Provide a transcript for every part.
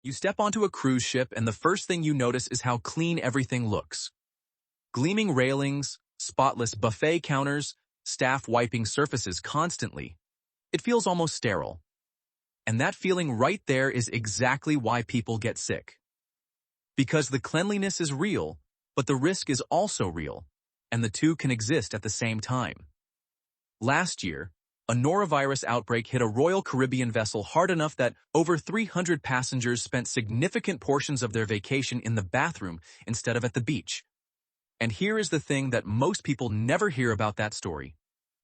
You step onto a cruise ship and the first thing you notice is how clean everything looks. Gleaming railings, spotless buffet counters, staff wiping surfaces constantly. It feels almost sterile. And that feeling right there is exactly why people get sick. Because the cleanliness is real, but the risk is also real, and the two can exist at the same time. Last year, a norovirus outbreak hit a Royal Caribbean vessel hard enough that over 300 passengers spent significant portions of their vacation in the bathroom instead of at the beach. And here is the thing that most people never hear about that story.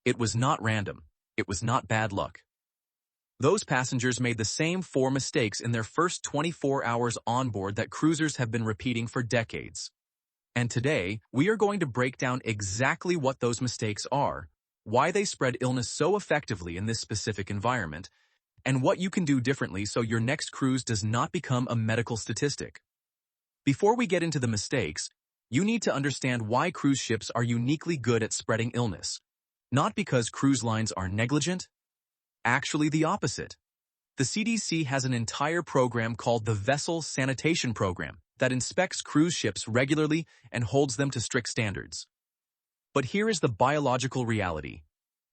It was not random. It was not bad luck. Those passengers made the same 4 mistakes in their first 24 hours on board that cruisers have been repeating for decades. And today, we are going to break down exactly what those mistakes are, why they spread illness so effectively in this specific environment, and what you can do differently so your next cruise does not become a medical statistic. Before we get into the mistakes, you need to understand why cruise ships are uniquely good at spreading illness. Not because cruise lines are negligent. Actually, the opposite. The CDC has an entire program called the Vessel Sanitation Program that inspects cruise ships regularly and holds them to strict standards. But here is the biological reality.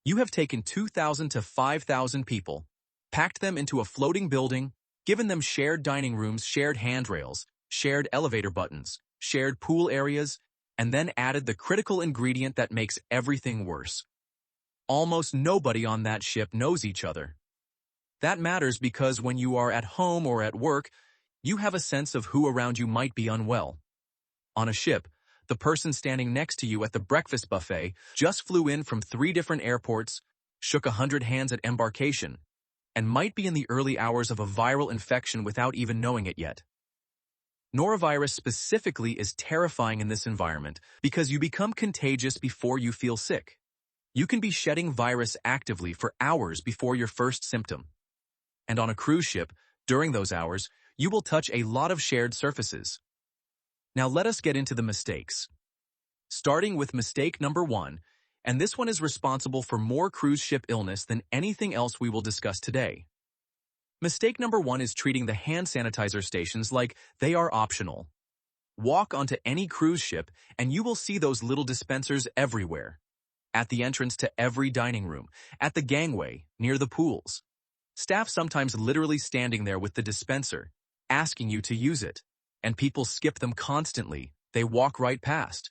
You have taken 2,000 to 5,000 people, packed them into a floating building, given them shared dining rooms, shared handrails, shared elevator buttons, shared pool areas, and then added the critical ingredient that makes everything worse. Almost nobody on that ship knows each other. That matters because when you are at home or at work, you have a sense of who around you might be unwell. On a ship, the person standing next to you at the breakfast buffet just flew in from 3 different airports, shook 100 hands at embarkation, and might be in the early hours of a viral infection without even knowing it yet. Norovirus specifically is terrifying in this environment because you become contagious before you feel sick. You can be shedding virus actively for hours before your first symptom. And on a cruise ship, during those hours, you will touch a lot of shared surfaces. Now let us get into the mistakes. Starting with mistake number 1, and this one is responsible for more cruise ship illness than anything else we will discuss today. Mistake number 1 is treating the hand sanitizer stations like they are optional. Walk onto any cruise ship and you will see those little dispensers everywhere. At the entrance to every dining room, at the gangway, near the pools. Staff sometimes literally standing there with the dispenser, asking you to use it, and people skip them constantly. They walk right past.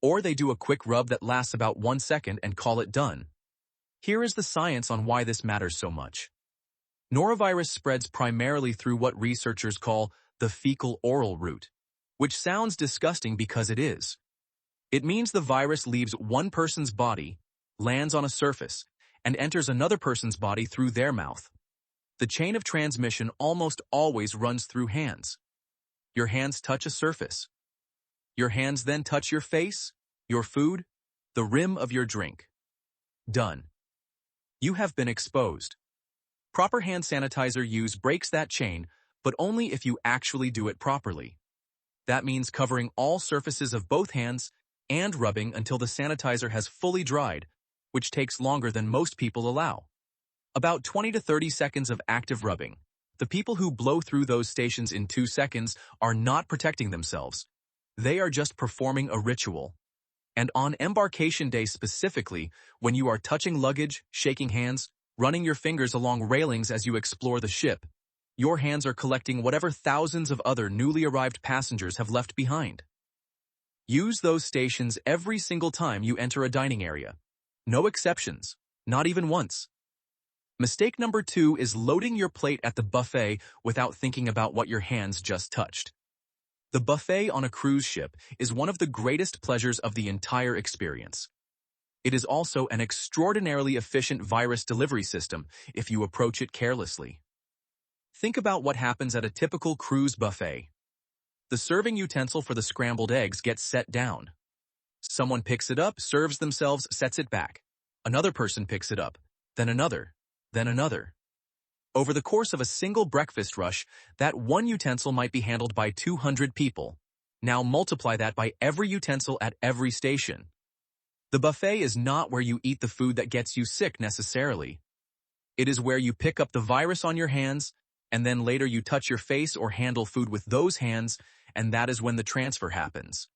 Or they do a quick rub that lasts about 1 second and call it done. Here is the science on why this matters so much. Norovirus spreads primarily through what researchers call the fecal-oral route, which sounds disgusting because it is. It means the virus leaves one person's body, lands on a surface, and enters another person's body through their mouth. The chain of transmission almost always runs through hands. Your hands touch a surface. Your hands then touch your face, your food, the rim of your drink. Done. You have been exposed. Proper hand sanitizer use breaks that chain, but only if you actually do it properly. That means covering all surfaces of both hands and rubbing until the sanitizer has fully dried, which takes longer than most people allow. About 20 to 30 seconds of active rubbing. The people who blow through those stations in 2 seconds are not protecting themselves. They are just performing a ritual. And on embarkation day specifically, when you are touching luggage, shaking hands, running your fingers along railings as you explore the ship, your hands are collecting whatever thousands of other newly arrived passengers have left behind. Use those stations every single time you enter a dining area. No exceptions, not even once. Mistake number 2 is loading your plate at the buffet without thinking about what your hands just touched. The buffet on a cruise ship is one of the greatest pleasures of the entire experience. It is also an extraordinarily efficient virus delivery system if you approach it carelessly. Think about what happens at a typical cruise buffet. The serving utensil for the scrambled eggs gets set down. Someone picks it up, serves themselves, sets it back. Another person picks it up, then another, then another. Over the course of a single breakfast rush, that one utensil might be handled by 200 people. Now multiply that by every utensil at every station. The buffet is not where you eat the food that gets you sick necessarily. It is where you pick up the virus on your hands, and then later you touch your face or handle food with those hands, and that is when the transfer happens.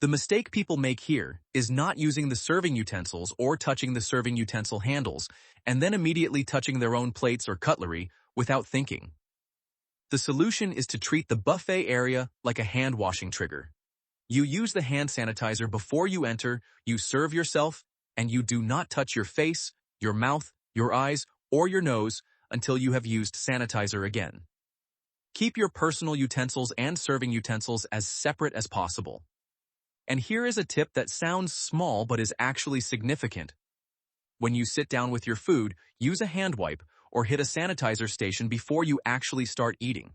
The mistake people make here is not using the serving utensils or touching the serving utensil handles, and then immediately touching their own plates or cutlery without thinking. The solution is to treat the buffet area like a hand-washing trigger. You use the hand sanitizer before you enter, you serve yourself, and you do not touch your face, your mouth, your eyes, or your nose until you have used sanitizer again. Keep your personal utensils and serving utensils as separate as possible. And here is a tip that sounds small but is actually significant. When you sit down with your food, use a hand wipe or hit a sanitizer station before you actually start eating.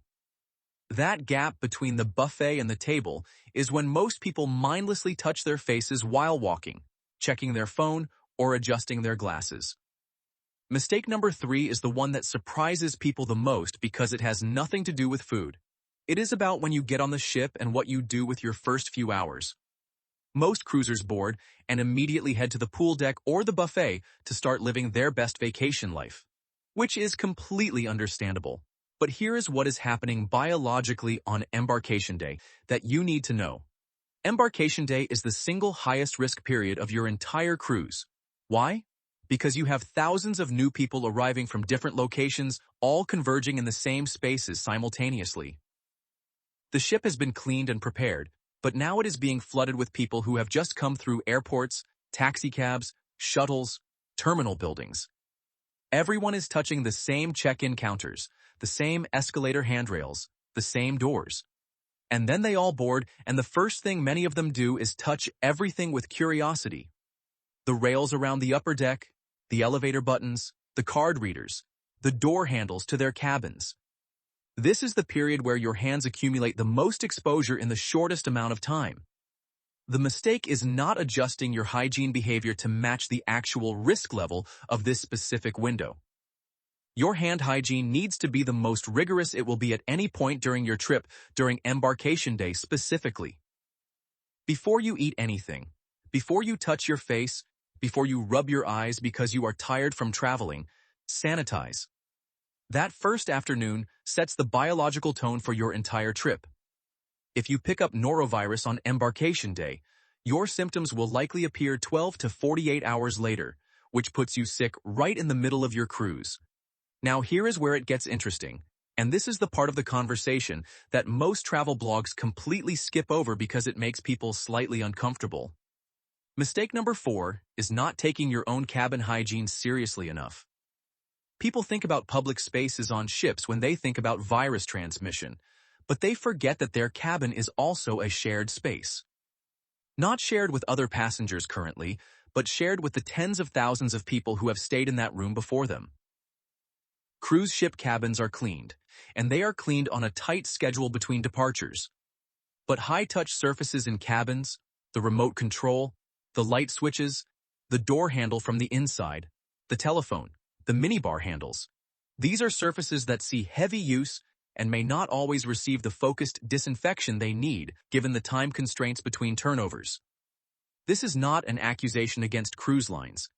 That gap between the buffet and the table is when most people mindlessly touch their faces while walking, checking their phone, or adjusting their glasses. Mistake number 3 is the one that surprises people the most because it has nothing to do with food. It is about when you get on the ship and what you do with your first few hours. Most cruisers board and immediately head to the pool deck or the buffet to start living their best vacation life, which is completely understandable. But here is what is happening biologically on Embarcation Day that you need to know. Embarcation Day is the single highest risk period of your entire cruise. Why? Because you have thousands of new people arriving from different locations, all converging in the same spaces simultaneously. The ship has been cleaned and prepared, but now it is being flooded with people who have just come through airports, taxicabs, shuttles, terminal buildings. Everyone is touching the same check-in counters, the same escalator handrails, the same doors. And then they all board, and the first thing many of them do is touch everything with curiosity. The rails around the upper deck, the elevator buttons, the card readers, the door handles to their cabins. This is the period where your hands accumulate the most exposure in the shortest amount of time. The mistake is not adjusting your hygiene behavior to match the actual risk level of this specific window. Your hand hygiene needs to be the most rigorous it will be at any point during your trip during Embarcation Day specifically. Before you eat anything, before you touch your face, before you rub your eyes because you are tired from traveling, sanitize. That first afternoon sets the biological tone for your entire trip. If you pick up norovirus on Embarcation Day, your symptoms will likely appear 12 to 48 hours later, which puts you sick right in the middle of your cruise. Now here is where it gets interesting, and this is the part of the conversation that most travel blogs completely skip over because it makes people slightly uncomfortable. Mistake number 4 is not taking your own cabin hygiene seriously enough. People think about public spaces on ships when they think about virus transmission, but they forget that their cabin is also a shared space. Not shared with other passengers currently, but shared with the tens of thousands of people who have stayed in that room before them. Cruise ship cabins are cleaned, and they are cleaned on a tight schedule between departures. But high-touch surfaces in cabins, the remote control, the light switches, the door handle from the inside, the telephone, the minibar handles. These are surfaces that see heavy use and may not always receive the focused disinfection they need given the time constraints between turnovers. This is not an accusation against cruise lines.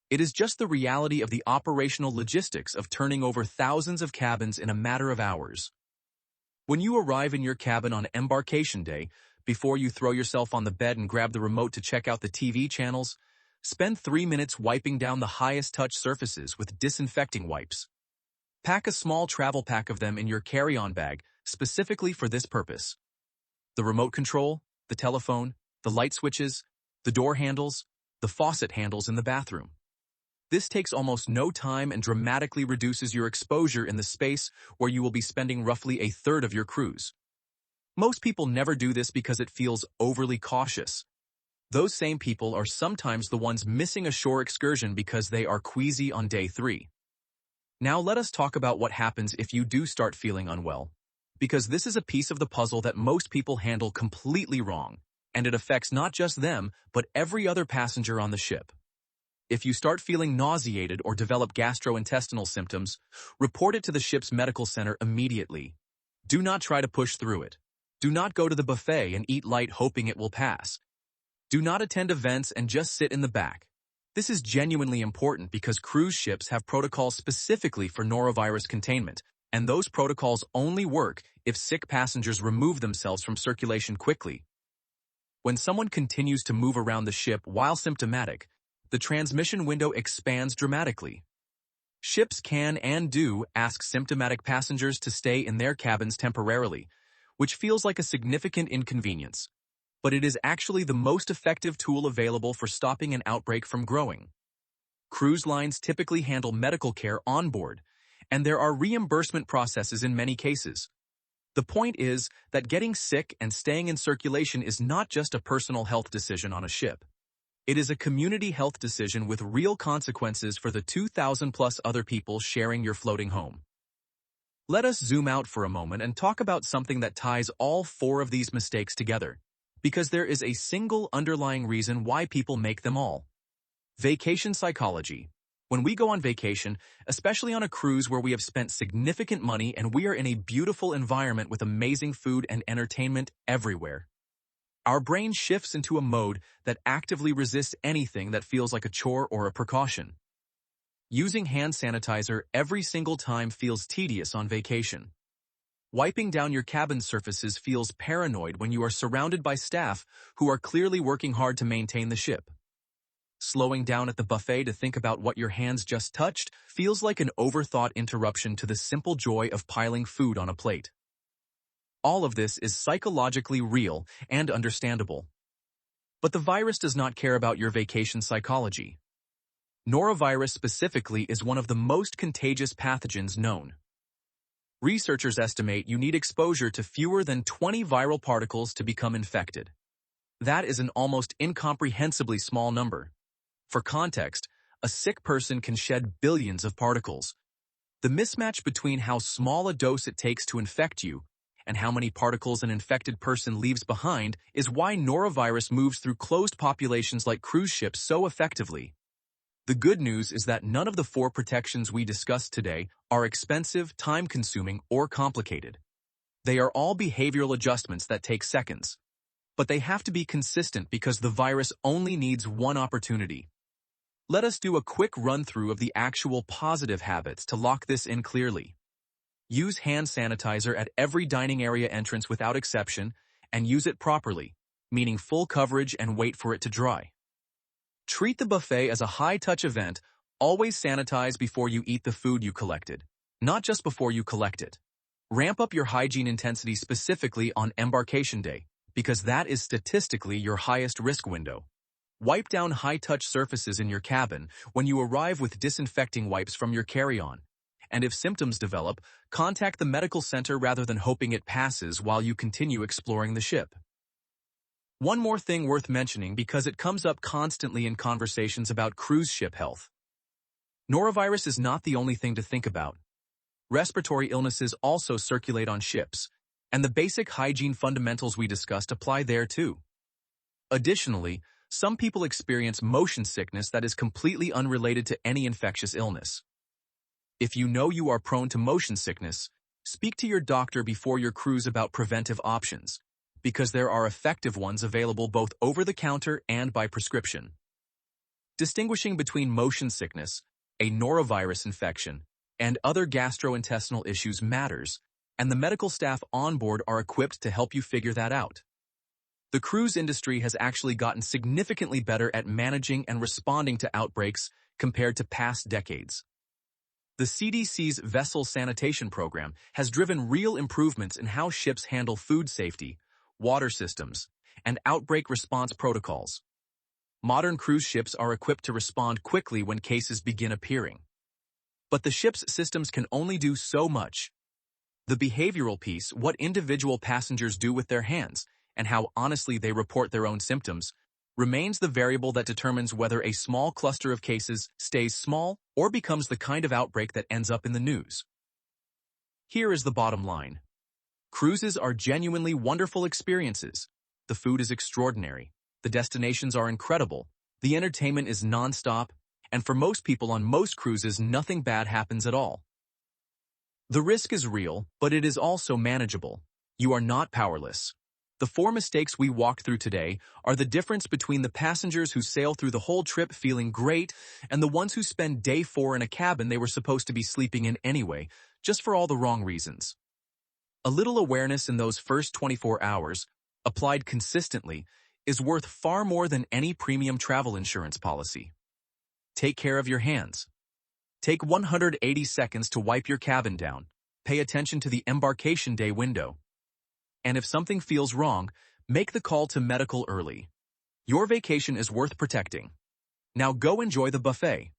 It is just the reality of the operational logistics of turning over thousands of cabins in a matter of hours. When you arrive in your cabin on Embarcation Day, before you throw yourself on the bed and grab the remote to check out the TV channels, spend 3 minutes wiping down the highest touch surfaces with disinfecting wipes. Pack a small travel pack of them in your carry-on bag specifically for this purpose. The remote control, the telephone, the light switches, the door handles, the faucet handles in the bathroom. This takes almost no time and dramatically reduces your exposure in the space where you will be spending roughly a third of your cruise. Most people never do this because it feels overly cautious. Those same people are sometimes the ones missing a shore excursion because they are queasy on day 3. Now let us talk about what happens if you do start feeling unwell, because this is a piece of the puzzle that most people handle completely wrong, and it affects not just them, but every other passenger on the ship. If you start feeling nauseated or develop gastrointestinal symptoms, report it to the ship's medical center immediately. Do not try to push through it. Do not go to the buffet and eat light hoping it will pass. Do not attend events and just sit in the back. This is genuinely important because cruise ships have protocols specifically for norovirus containment, And those protocols only work if sick passengers remove themselves from circulation quickly. When someone continues to move around the ship while symptomatic, the transmission window expands dramatically. Ships can and do ask symptomatic passengers to stay in their cabins temporarily, which feels like a significant inconvenience. But it is actually the most effective tool available for stopping an outbreak from growing. Cruise lines typically handle medical care on board, and there are reimbursement processes in many cases. The point is that getting sick and staying in circulation is not just a personal health decision on a ship. It is a community health decision with real consequences for the 2,000+ other people sharing your floating home. Let us zoom out for a moment and talk about something that ties all four of these mistakes together, because there is a single underlying reason why people make them all. Vacation psychology. When we go on vacation, especially on a cruise where we have spent significant money and we are in a beautiful environment with amazing food and entertainment everywhere, our brain shifts into a mode that actively resists anything that feels like a chore or a precaution. Using hand sanitizer every single time feels tedious on vacation. Wiping down your cabin surfaces feels paranoid when you are surrounded by staff who are clearly working hard to maintain the ship. Slowing down at the buffet to think about what your hands just touched feels like an overthought interruption to the simple joy of piling food on a plate. All of this is psychologically real and understandable. But the virus does not care about your vacation psychology. Norovirus specifically is one of the most contagious pathogens known. Researchers estimate you need exposure to fewer than 20 viral particles to become infected. That is an almost incomprehensibly small number. For context, a sick person can shed billions of particles. The mismatch between how small a dose it takes to infect you and how many particles an infected person leaves behind is why norovirus moves through closed populations like cruise ships so effectively. The good news is that none of the four protections we discussed today are expensive, time-consuming, or complicated. They are all behavioral adjustments that take seconds. But they have to be consistent because the virus only needs one opportunity. Let us do a quick run-through of the actual positive habits to lock this in clearly. Use hand sanitizer at every dining area entrance without exception, and use it properly, meaning full coverage and wait for it to dry. Treat the buffet as a high-touch event. Always sanitize before you eat the food you collected, not just before you collect it. Ramp up your hygiene intensity specifically on embarkation day, because that is statistically your highest risk window. Wipe down high-touch surfaces in your cabin when you arrive with disinfecting wipes from your carry-on. And if symptoms develop, contact the medical center rather than hoping it passes while you continue exploring the ship. One more thing worth mentioning because it comes up constantly in conversations about cruise ship health. Norovirus is not the only thing to think about. Respiratory illnesses also circulate on ships, and the basic hygiene fundamentals we discussed apply there too. Additionally, some people experience motion sickness that is completely unrelated to any infectious illness. If you know you are prone to motion sickness, speak to your doctor before your cruise about preventive options, because there are effective ones available both over-the-counter and by prescription. Distinguishing between motion sickness, a norovirus infection, and other gastrointestinal issues matters, and the medical staff on board are equipped to help you figure that out. The cruise industry has actually gotten significantly better at managing and responding to outbreaks compared to past decades. The CDC's vessel sanitation program has driven real improvements in how ships handle food safety, water systems, and outbreak response protocols. Modern cruise ships are equipped to respond quickly when cases begin appearing. But the ship's systems can only do so much. The behavioral piece, what individual passengers do with their hands, and how honestly they report their own symptoms, remains the variable that determines whether a small cluster of cases stays small or becomes the kind of outbreak that ends up in the news. Here is the bottom line. Cruises are genuinely wonderful experiences. The food is extraordinary. The destinations are incredible. The entertainment is non-stop. And for most people on most cruises, nothing bad happens at all. The risk is real, but it is also manageable. You are not powerless. The four mistakes we walked through today are the difference between the passengers who sail through the whole trip feeling great and the ones who spend day 4 in a cabin they were supposed to be sleeping in anyway, just for all the wrong reasons. A little awareness in those first 24 hours, applied consistently, is worth far more than any premium travel insurance policy. Take care of your hands. Take 180 seconds to wipe your cabin down. Pay attention to the embarkation day window. And if something feels wrong, make the call to medical early. Your vacation is worth protecting. Now go enjoy the buffet.